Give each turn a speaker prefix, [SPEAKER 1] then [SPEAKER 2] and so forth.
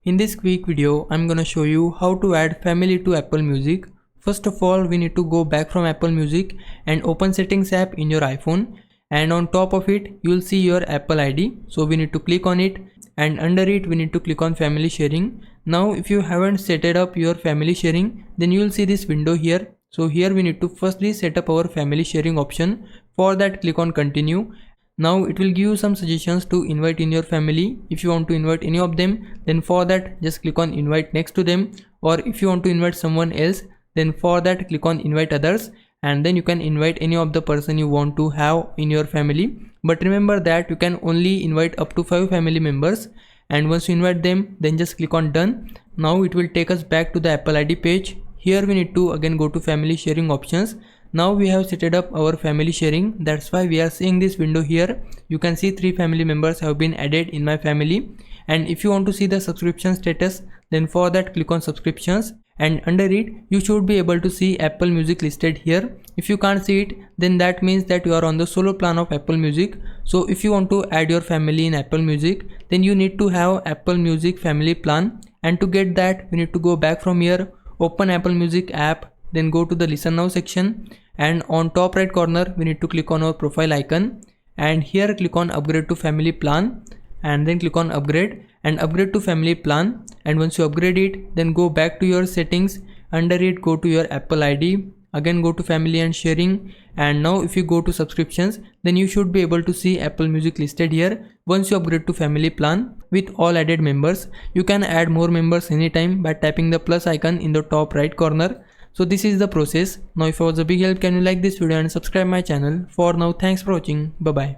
[SPEAKER 1] In this quick video, I'm gonna show you how to add family to Apple Music. First of all, we need to go back from Apple Music and open Settings app in your iPhone, and on top of it, you'll see your Apple ID. So we need to click on it, and under it, we need to click on Family Sharing. Now, if you haven't set up your family sharing, then you'll see this window here. So here we need to firstly set up our family sharing option. For that, click on Continue. Now it will give you some suggestions to invite in your family. If you want to invite any of them, then for that just click on invite next to them, or if you want to invite someone else, then for that click on invite others, and then you can invite any of the person you want to have in your family. But remember that you can only invite up to 5 family members, and once you invite them, then just click on done. Now it will take us back to the Apple ID page. Here we need to again go to family sharing options. Now we have set up our family sharing, that's why we are seeing this window here. You can see 3 family members have been added in my family. And if you want to see the subscription status, then for that click on subscriptions, and under it you should be able to see Apple Music listed here. If you can't see it, then that means that you are on the solo plan of Apple Music. So if you want to add your family in Apple Music, then you need to have Apple Music family plan, and to get that we need to go back from here, open Apple Music app, then go to the Listen Now section, and on top right corner we need to click on our profile icon, and here click on upgrade to family plan, and then click on upgrade and upgrade to family plan. And once you upgrade it, then go back to your settings, under it go to your Apple ID, again go to family and sharing, and now if you go to subscriptions, then you should be able to see Apple Music listed here. Once you upgrade to family plan with all added members, you can add more members anytime by tapping the plus icon in the top right corner. So this is the process. Now if it was a big help, can you like this video and subscribe my channel. For now, thanks for watching. Bye bye.